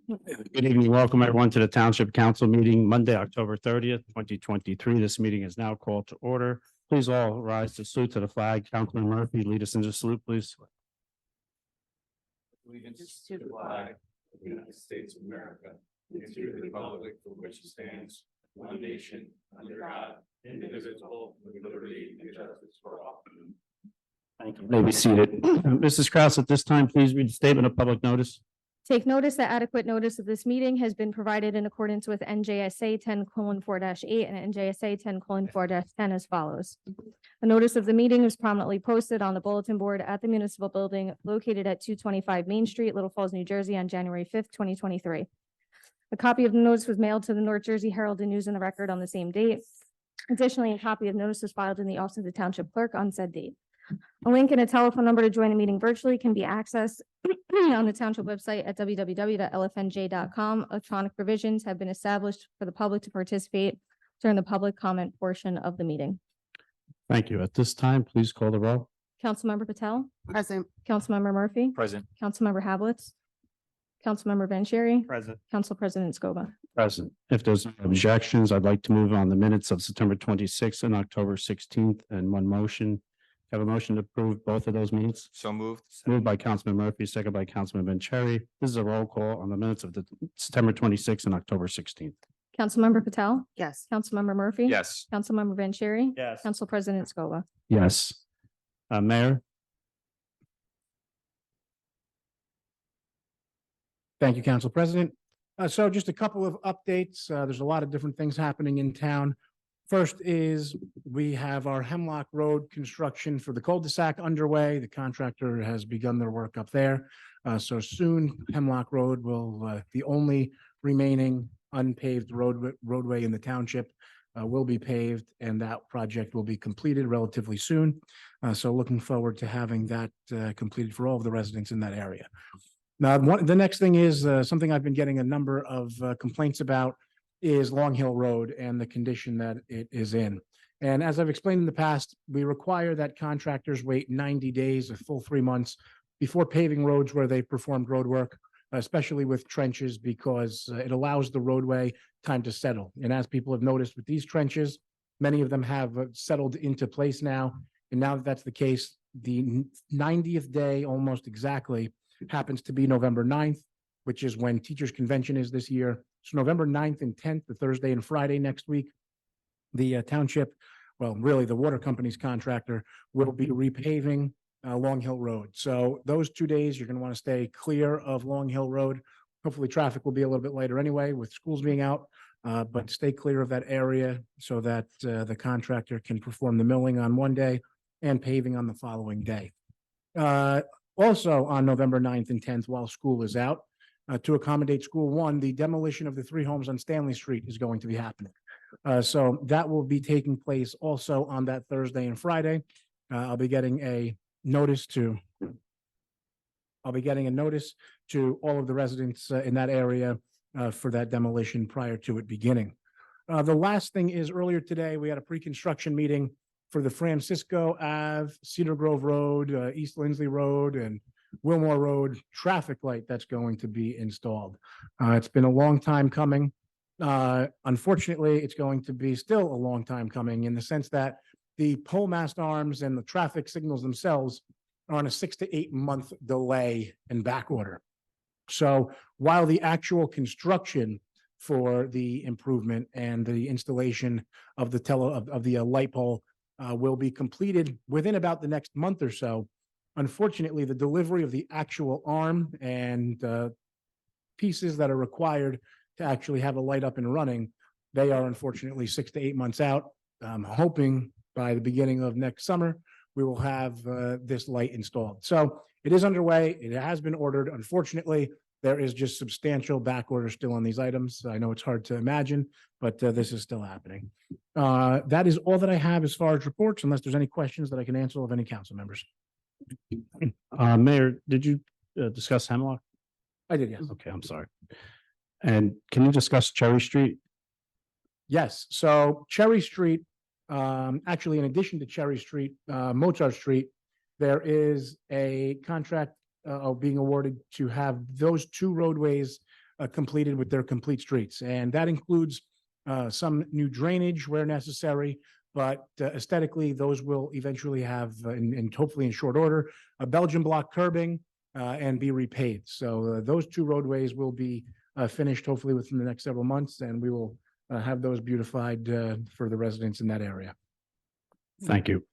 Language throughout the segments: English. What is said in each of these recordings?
Good evening. Welcome everyone to the Township Council meeting, Monday, October 30th, 2023. This meeting is now called to order. Please all rise to salute to the flag. Councilman Murphy, lead us into salute, please. Allegiance to the flag of the United States of America and to the republic for which it stands, one nation, under God, indivisible, with liberty and justice for all. Thank you. May be seated. Mrs. Kraus, at this time, please read the statement of public notice. Take notice that adequate notice of this meeting has been provided in accordance with NJSA 10:4-8 and NJSA 10:4-10 as follows. The notice of the meeting was prominently posted on the bulletin board at the municipal building located at 225 Main Street, Little Falls, New Jersey on January 5th, 2023. A copy of the notice was mailed to the North Jersey Herald and News and the Record on the same date. Additionally, a copy of notice was filed in the office of the Township Clerk on said date. A link and a telephone number to join the meeting virtually can be accessed on the Township website at www.lfnj.com. Electronic provisions have been established for the public to participate during the public comment portion of the meeting. Thank you. At this time, please call the roll. Councilmember Patel, Present. Councilmember Murphy, Present. Councilmember Hablitz, Councilmember Vanchery, Present. Council President Scoba. Present. If there's no objections, I'd like to move on the minutes of September 26th and October 16th in one motion. Have a motion to approve both of those minutes. So moved. Moved by Councilman Murphy, second by Councilman Vanchery. This is a roll call on the minutes of the September 26th and October 16th. Councilmember Patel, Yes. Councilmember Murphy. Yes. Councilmember Vanchery. Yes. Council President Scoba. Yes. Mayor? Thank you, Council President. So just a couple of updates. There's a lot of different things happening in town. First is we have our Hemlock Road construction for the cul-de-sac underway. The contractor has begun their work up there. So soon Hemlock Road will, the only remaining unpaved roadway in the township will be paved, and that project will be completed relatively soon. So looking forward to having that completed for all of the residents in that area. Now, the next thing is something I've been getting a number of complaints about is Long Hill Road and the condition that it is in. And as I've explained in the past, we require that contractors wait 90 days, a full 3 months, before paving roads where they performed road work, especially with trenches, because it allows the roadway time to settle. And as people have noticed with these trenches, many of them have settled into place now. And now that that's the case, the 90th day, almost exactly, happens to be November 9th, which is when Teachers Convention is this year. So November 9th and 10th, the Thursday and Friday next week, the township, well, really the water company's contractor will be repaving Long Hill Road. So those 2 days, you're going to want to stay clear of Long Hill Road. Hopefully traffic will be a little bit later anyway with schools being out, but stay clear of that area so that the contractor can perform the milling on one day and paving on the following day. Also on November 9th and 10th, while school is out, to accommodate School 1, the demolition of the 3 homes on Stanley Street is going to be happening. So that will be taking place also on that Thursday and Friday. I'll be getting a notice to all of the residents in that area for that demolition prior to it beginning. The last thing is earlier today, we had a pre-construction meeting for the Francisco Ave, Cedar Grove Road, East Lindsley Road, and Wilmore Road traffic light that's going to be installed. It's been a long time coming. Unfortunately, it's going to be still a long time coming in the sense that the pole mast arms and the traffic signals themselves are on a 6 to 8 month delay and back order. So while the actual construction for the improvement and the installation of the light pole will be completed within about the next month or so, unfortunately, the delivery of the actual arm and pieces that are required to actually have a light up and running, they are unfortunately 6 to 8 months out. I'm hoping by the beginning of next summer, we will have this light installed. So it is underway. It has been ordered. Unfortunately, there is just substantial back order still on these items. I know it's hard to imagine, but this is still happening. That is all that I have as far as reports, unless there's any questions that I can answer of any council members. Mayor, did you discuss Hemlock? I did, yes. Okay, I'm sorry. And can you discuss Cherry Street? Yes, so Cherry Street, actually, in addition to Cherry Street, Mozart Street, there is a contract being awarded to have those 2 roadways completed with their complete streets. And that includes some new drainage where necessary, but aesthetically, those will eventually have, and hopefully in short order, a Belgian block curbing and be repaved. So those two roadways will be finished hopefully within the next several months, and we will have those beautified for the residents in that area. Thank you.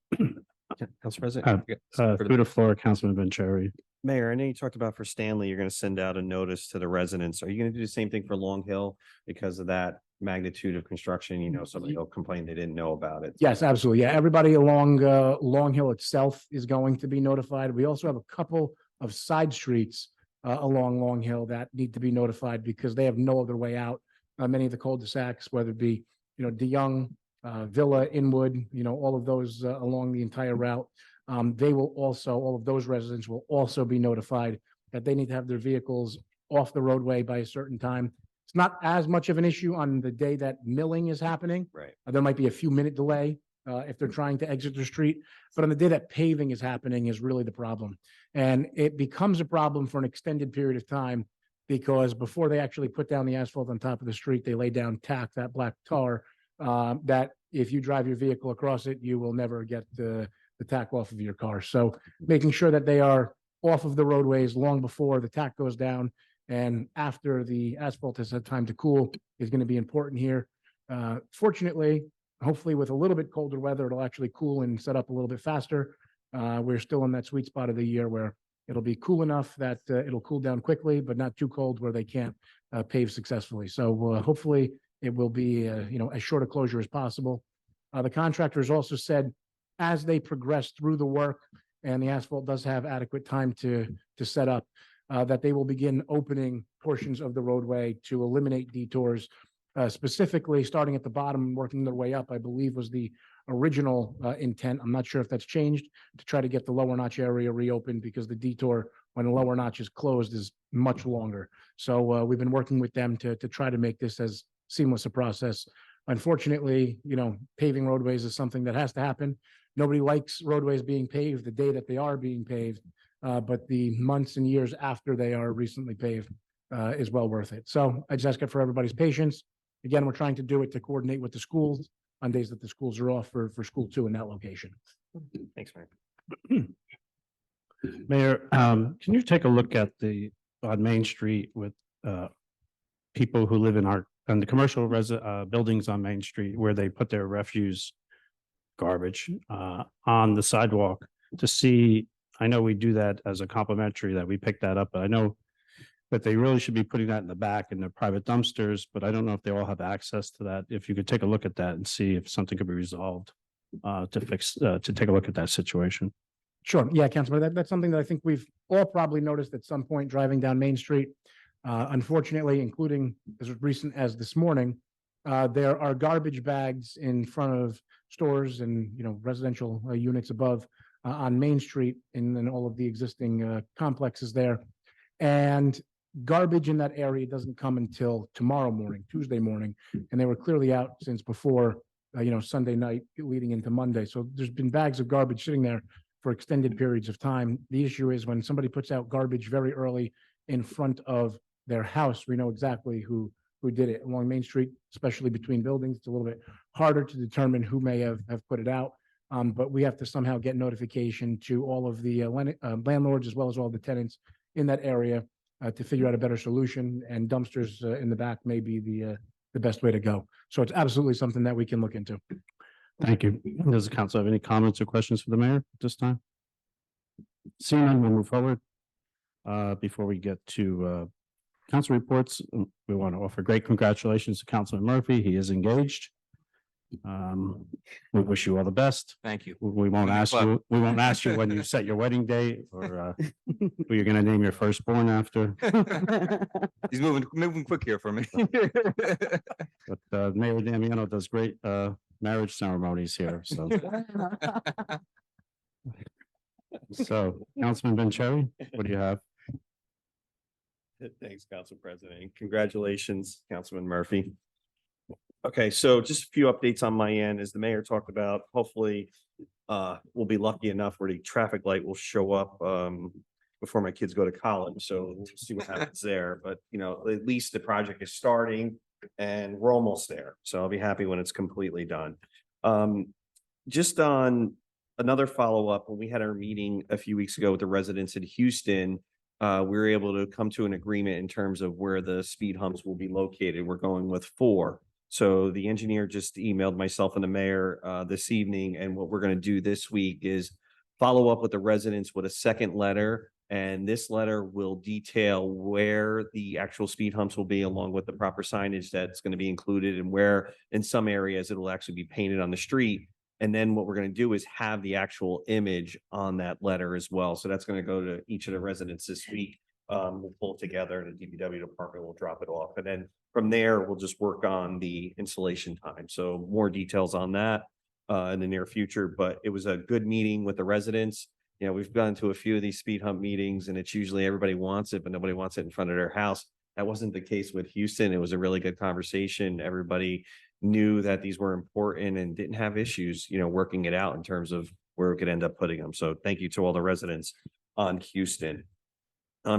Council President. Through the floor, Councilman Vanchery. Mayor, I know you talked about for Stanley, you're going to send out a notice to the residents. Are you going to do the same thing for Long Hill because of that magnitude of construction? You know, somebody will complain they didn't know about it. Yes, absolutely. Yeah, everybody along Long Hill itself is going to be notified. We also have a couple of side streets along Long Hill that need to be notified because they have no other way out. Many of the cul-de-sacs, whether it be, DeYoung, Villa, Inwood, all of those along the entire route. They will also, all of those residents will also be notified that they need to have their vehicles off the roadway by a certain time. It's not as much of an issue on the day that milling is happening. Right. There might be a few minute delay if they're trying to exit the street, but on the day that paving is happening is really the problem. And it becomes a problem for an extended period of time because before they actually put down the asphalt on top of the street, they lay down tack, that black tar, that if you drive your vehicle across it, you will never get the tack off of your car. So making sure that they are off of the roadways long before the tack goes down and after the asphalt has had time to cool is going to be important here. Fortunately, hopefully with a little bit colder weather, it'll actually cool and set up a little bit faster. We're still in that sweet spot of the year where it'll be cool enough that it'll cool down quickly, but not too cold where they can't pave successfully. So hopefully it will be, as short a closure as possible. The contractors also said as they progress through the work and the asphalt does have adequate time to set up, that they will begin opening portions of the roadway to eliminate detours, specifically starting at the bottom and working their way up, I believe was the original intent. I'm not sure if that's changed to try to get the lower notch area reopened because the detour when the lower notch is closed is much longer. So we've been working with them to try to make this as seamless a process. Unfortunately, paving roadways is something that has to happen. Nobody likes roadways being paved the day that they are being paved, but the months and years after they are recently paved is well worth it. So I just ask for everybody's patience. Again, we're trying to do it to coordinate with the schools on days that the schools are off for school 2 in that location. Thanks, Mayor. Mayor, can you take a look at on Main Street with people who live in the commercial buildings on Main Street where they put their refuse garbage on the sidewalk to see, I know we do that as a complimentary that we pick that up, but I know that they really should be putting that in the back in their private dumpsters, but I don't know if they all have access to that. If you could take a look at that and see if something could be resolved to take a look at that situation. Sure. Yeah, Councilman, that's something that I think we've all probably noticed at some point driving down Main Street. Unfortunately, including as recent as this morning, there are garbage bags in front of stores and, residential units above on Main Street and all of the existing complexes there. And garbage in that area doesn't come until tomorrow morning, Tuesday morning, and they were clearly out since before, Sunday night leading into Monday. So there's been bags of garbage sitting there for extended periods of time. The issue is when somebody puts out garbage very early in front of their house, we know exactly who did it. Along Main Street, especially between buildings, it's a little bit harder to determine who may have put it out. But we have to somehow get notification to all of the landlords as well as all the tenants in that area to figure out a better solution, and dumpsters in the back may be the best way to go. So it's absolutely something that we can look into. Thank you. Does the council have any comments or questions for the mayor at this time? Seeing none, we'll move forward. Before we get to council reports, we want to offer great congratulations to Councilman Murphy. He is engaged. We wish you all the best. Thank you. We won't ask you. We won't ask you when you set your wedding date or who you're going to name your firstborn after. He's moving quick here for me. But Mayor Damiano does great marriage ceremonies here. So, Councilman Vanchery, what do you have? Thanks, Council President. Congratulations, Councilman Murphy. Okay, so just a few updates on my end. As the mayor talked about, hopefully we'll be lucky enough where the traffic light will show up before my kids go to college. So we'll see what happens there. But, at least the project is starting and we're almost there. So I'll be happy when it's completely done. Just on another follow-up, when we had our meeting a few weeks ago with the residents in Houston, we were able to come to an agreement in terms of where the speed humps will be located. We're going with 4. So the engineer just emailed myself and the mayor this evening, and what we're going to do this week is follow up with the residents with a second letter, and this letter will detail where the actual speed humps will be, along with the proper signage that's going to be included, and where in some areas it will actually be painted on the street. And then what we're going to do is have the actual image on that letter as well. So that's going to go to each of the residents this week. We'll pull it together, and the DPW department will drop it off. And then from there, we'll just work on the installation time. So more details on that in the near future. But it was a good meeting with the residents. We've gone to a few of these speed hump meetings, and it's usually everybody wants it, but nobody wants it in front of their house. That wasn't the case with Houston. It was a really good conversation. Everybody knew that these were important and didn't have issues, working it out in terms of where we could end up putting them. So thank you to all the residents on Houston.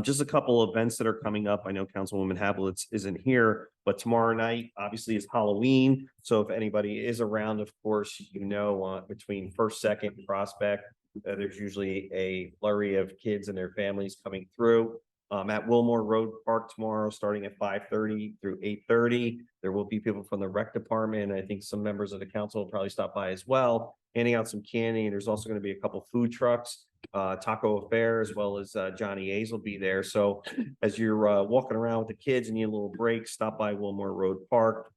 Just a couple of events that are coming up. I know Councilwoman Hablitz isn't here, but tomorrow night obviously is Halloween. So if anybody is around, of course, between First, Second, Prospect, there's usually a flurry of kids and their families coming through. At Wilmore Road Park tomorrow, starting at 5:30 through 8:30. There will be people from the rec department. I think some members of the council will probably stop by as well, handing out some candy. And there's also going to be a couple food trucks, Taco Affair, as well as Johnny A's will be there. So as you're walking around with the kids and need a little break, stop by Wilmore Road Park.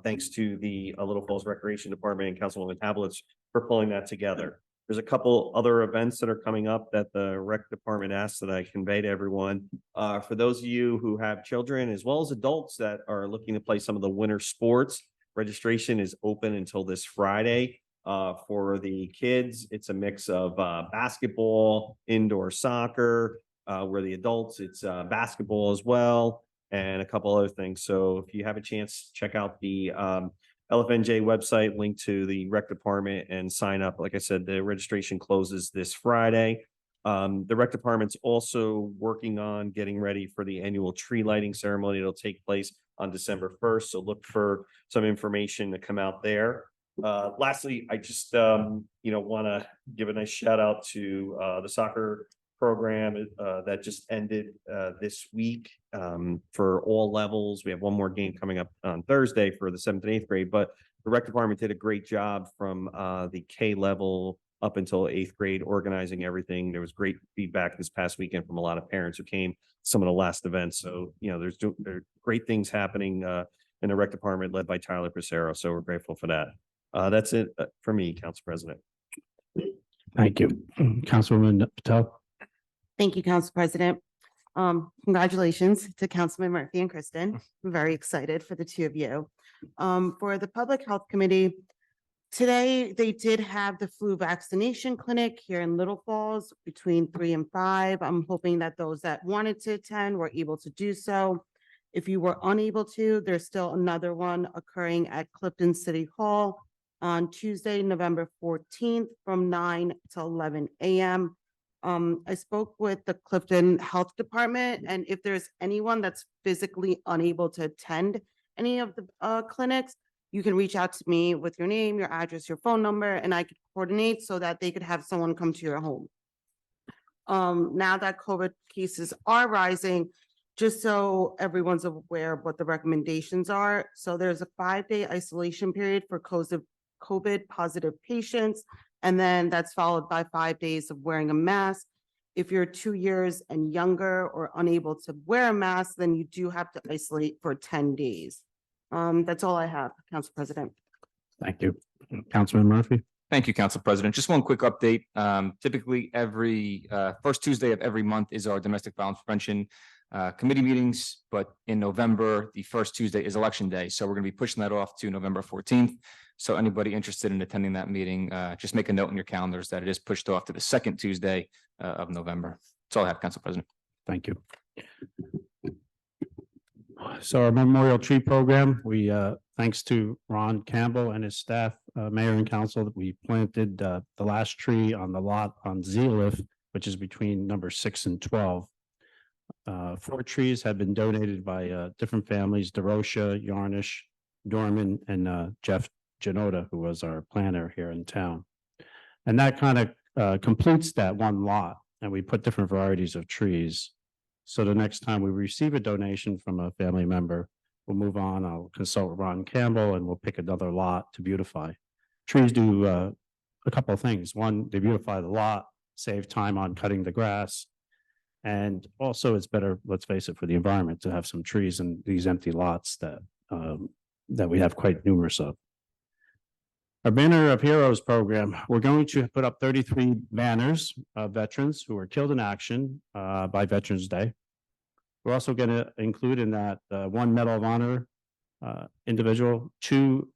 Thanks to the Little Falls Recreation Department and Councilwoman Hablitz for pulling that together. There's a couple other events that are coming up that the rec department asked that I convey to everyone. For those of you who have children as well as adults that are looking to play some of the winter sports, registration is open until this Friday. For the kids, it's a mix of basketball, indoor soccer. Where the adults, it's basketball as well, and a couple other things. So if you have a chance, check out the LFNJ website, link to the rec department, and sign up. Like I said, the registration closes this Friday. The rec department's also working on getting ready for the annual tree lighting ceremony. It'll take place on December 1st. So look for some information to come out there. Lastly, I just, want to give a nice shout out to the soccer program that just ended this week for all levels. We have one more game coming up on Thursday for the 7th and 8th grade, but the rec department did a great job from the K level up until 8th grade, organizing everything. There was great feedback this past weekend from a lot of parents who came to some of the last events. So, there are great things happening in the rec department led by Tyler Pissarro. So we're grateful for that. That's it for me, Council President. Thank you. Councilwoman Patel. Thank you, Council President. Congratulations to Councilman Murphy and Kristen. I'm very excited for the two of you. For the Public Health Committee, today they did have the flu vaccination clinic here in Little Falls between 3 and 5. I'm hoping that those that wanted to attend were able to do so. If you were unable to, there's still another one occurring at Clifton City Hall on Tuesday, November 14th from 9 to 11 a.m. I spoke with the Clifton Health Department, and if there's anyone that's physically unable to attend any of the clinics, you can reach out to me with your name, your address, your phone number, and I could coordinate so that they could have someone come to your home. Now that COVID cases are rising, just so everyone's aware of what the recommendations are. So there's a 5-day isolation period for COVID positive patients. And then that's followed by 5 days of wearing a mask. If you're 2 years and younger or unable to wear a mask, then you do have to isolate for 10 days. That's all I have, Council President. Thank you. Councilman Murphy. Thank you, Council President. Just one quick update. Typically, every first Tuesday of every month is our domestic violence prevention committee meetings, but in November, the first Tuesday is Election Day. So we're going to be pushing that off to November 14th. So anybody interested in attending that meeting, just make a note in your calendars that it is pushed off to the second Tuesday of November. That's all I have, Council President. Thank you. So our Memorial Tree Program, we, thanks to Ron Campbell and his staff, mayor and council, that we planted the last tree on the lot on Zealif, which is between number 6 and 12. 4 trees have been donated by different families, DeRocha, Yarnish, Dorman, and Jeff Janota, who was our planner here in town. And that kind of completes that one lot, and we put different varieties of trees. So the next time we receive a donation from a family member, we'll move on. I'll consult with Ron Campbell and we'll pick another lot to beautify. Trees do a couple of things. One, they beautify the lot, save time on cutting the grass. And also it's better, let's face it, for the environment to have some trees in these empty lots that we have quite numerous of. Our Banner of Heroes program, we're going to put up 33 banners of veterans who were killed in action by Veterans Day. We're also going to include in that 1 Medal of Honor individual, 2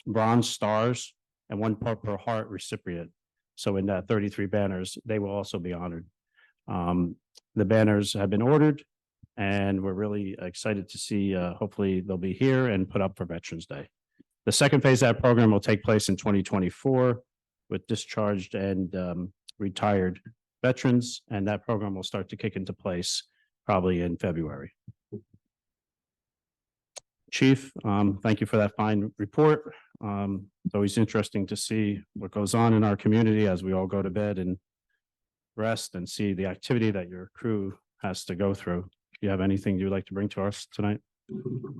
Bronze Stars, and 1 Purple Heart recipient. So in that 33 banners, they will also be honored. The banners have been ordered, and we're really excited to see, hopefully they'll be here and put up for Veterans Day. The second phase of that program will take place in 2024 with discharged and retired veterans, and that program will start to kick into place probably in February. Chief, thank you for that fine report. It's always interesting to see what goes on in our community as we all go to bed and rest and see the activity that your crew has to go through. Do you have anything you'd like to bring to us tonight?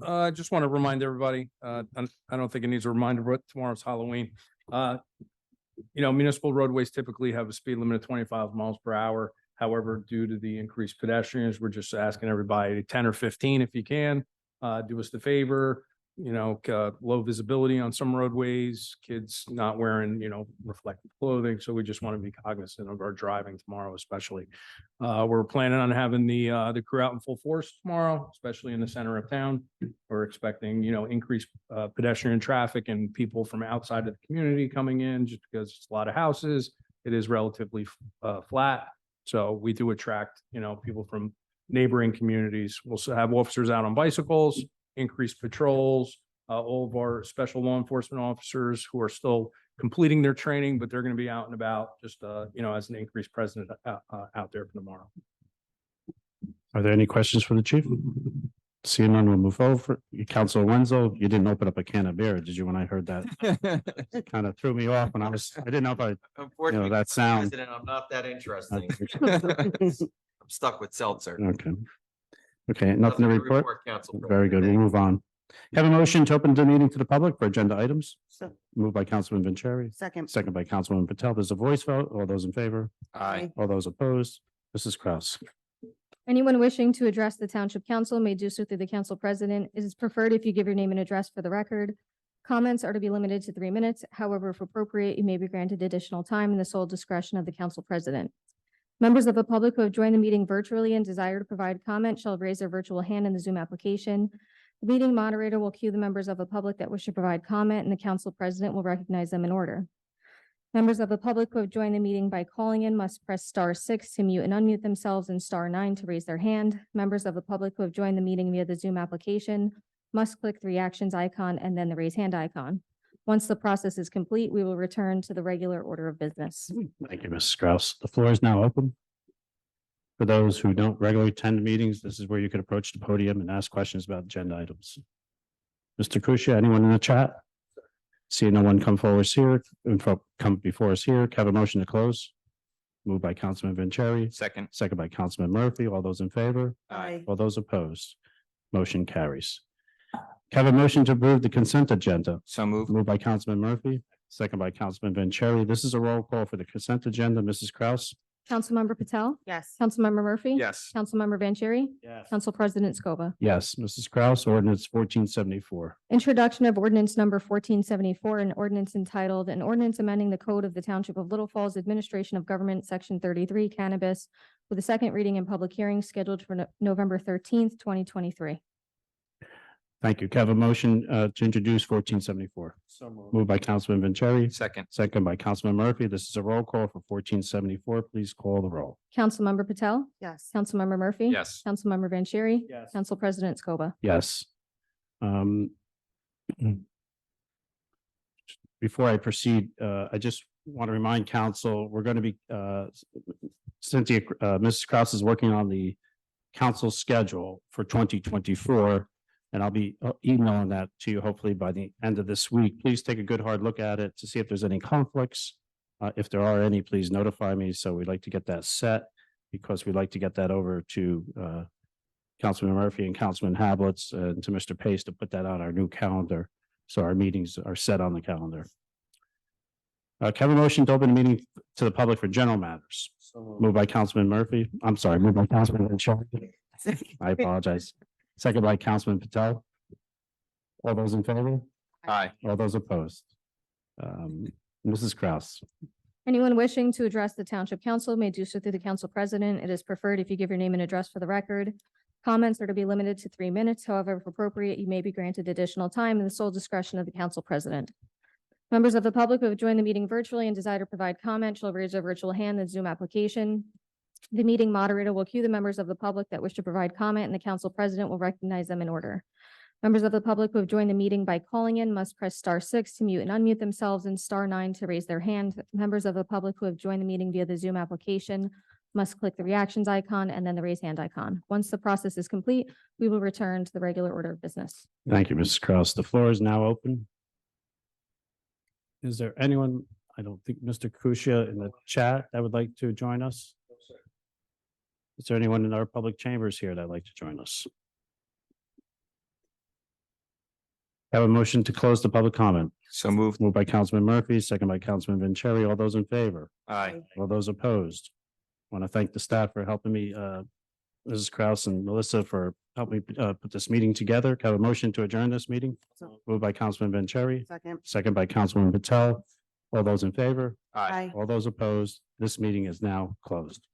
I just want to remind everybody, I don't think it needs a reminder, but tomorrow's Halloween. Municipal roadways typically have a speed limit of 25 miles per hour. However, due to the increased pedestrians, we're just asking everybody 10 or 15 if you can. Do us the favor, low visibility on some roadways, kids not wearing, reflective clothing. So we just want to be cognizant of our driving tomorrow, especially. We're planning on having the crew out in full force tomorrow, especially in the center of town. We're expecting, increased pedestrian traffic and people from outside of the community coming in just because it's a lot of houses. It is relatively flat. So we do attract, people from neighboring communities. We'll have officers out on bicycles, increased patrols, all of our special law enforcement officers who are still completing their training, but they're going to be out and about just, as an increased presence out there for tomorrow. Are there any questions for the chief? Seeing none, we'll move over. Councilor Wenzel, you didn't open up a can of beer, did you, when I heard that? Kind of threw me off when I didn't know if Unfortunately, that sound. President, I'm not that interesting. I'm stuck with seltzer. Okay. Okay, nothing to report? Council Very good. We'll President. move on. Have a motion to open the meeting to the public for agenda items. So, Moved by Councilman Vanchery, second. second by Councilwoman Patel. There's a voice vote. All those in favor? Aye. All those opposed? Mrs. Kraus. Anyone wishing to address the Township Council may do so through the Council President. It is preferred if you give your name and address for the record. Comments are to be limited to 3 minutes. However, if appropriate, you may be granted additional time in the sole discretion of the Council President. Members of the public who have joined the meeting virtually and desire to provide comment shall raise their virtual hand in the Zoom application. The meeting moderator will cue the members of the public that wish to provide comment, and the Council President will recognize them in order. Members of the public who have joined the meeting by calling in must press *6 to mute and unmute themselves and *9 to raise their hand. Members of the public who have joined the meeting via the Zoom application must click the reactions icon and then the raise hand icon. Once the process is complete, we will return to the regular order of business. Thank you, Mrs. Kraus. The floor is now open. For those who don't regularly attend meetings, this is where you can approach the podium and ask questions about agenda items. Mr. Kusia, anyone in the chat? See no one come forward here, come before us here. Can I have a motion to close? Moved by Councilman Vanchery, Second. second by Councilman Murphy. All those in favor? Aye. All those opposed? Motion carries. Can I have a motion to approve the consent agenda? So moved. Moved by Councilman Murphy, second by Councilman Vanchery. This is a roll call for the consent agenda. Mrs. Kraus? Councilmember Patel? Yes. Councilmember Murphy? Yes. Councilmember Vanchery? Yes. Council President Scoba. Yes, Mrs. Kraus, ordinance 1474. Introduction of ordinance number 1474, an ordinance entitled, an ordinance amending the code of the Township of Little Falls, Administration of Government, Section 33, Cannabis, with a second reading and public hearing scheduled for November 13th, 2023. Thank you. Can I have a motion to introduce 1474? Moved by Councilman Vanchery, Second. second by Councilman Murphy. This is a roll call for 1474. Please call the roll. Councilmember Patel? Yes. Councilmember Murphy? Yes. Councilmember Vanchery? Yes. Council President Scoba. Yes. Before I proceed, I just want to remind council, we're going to be, Cynthia, Mrs. Kraus is working on the council schedule for 2024. And I'll be emailing that to you hopefully by the end of this week. Please take a good hard look at it to see if there's any conflicts. If there are any, please notify me. So we'd like to get that set because we'd like to get that over to Councilman Murphy and Councilman Hablitz and to Mr. Pace to put that on our new calendar. So our meetings are set on the calendar. Can I have a motion to open the meeting to the public for general matters? Moved by Councilman Murphy. I'm sorry, moved by Councilman Vanchery. I apologize. Second by Councilman Patel. All those in favor? Aye. All those opposed? Mrs. Kraus. Anyone wishing to address the Township Council may do so through the council president. It is preferred if you give your name and address for the record. Comments are to be limited to 3 minutes. However, if appropriate, you may be granted additional time in the sole discretion of the council president. Members of the public who have joined the meeting virtually and desire to provide comment shall raise their virtual hand in the Zoom application. The meeting moderator will cue the members of the public that wish to provide comment, and the council president will recognize them in order. Members of the public who have joined the meeting by calling in must press *6 to mute and unmute themselves and *9 to raise their hand. Members of the public who have joined the meeting via the Zoom application must click the reactions icon and then the raise hand icon. Once the process is complete, we will return to the regular order of business. Thank you, Mrs. Kraus. The floor is now open. Is there anyone, I don't think Mr. Kusia in the chat that would like to join us? Is there anyone in our public chambers here that'd like to join us? Have a motion to close the public comment. So moved. Moved by Councilman Murphy, second by Councilman Vanchery. All those in favor? Aye. All those opposed? Want to thank the staff for helping me, Mrs. Kraus and Melissa for helping me put this meeting together. Can I have a motion to adjourn this meeting? So- Moved by Councilman Vanchery, Second. second by Councilman Patel. All those in favor? Aye. All those opposed? This meeting is now closed.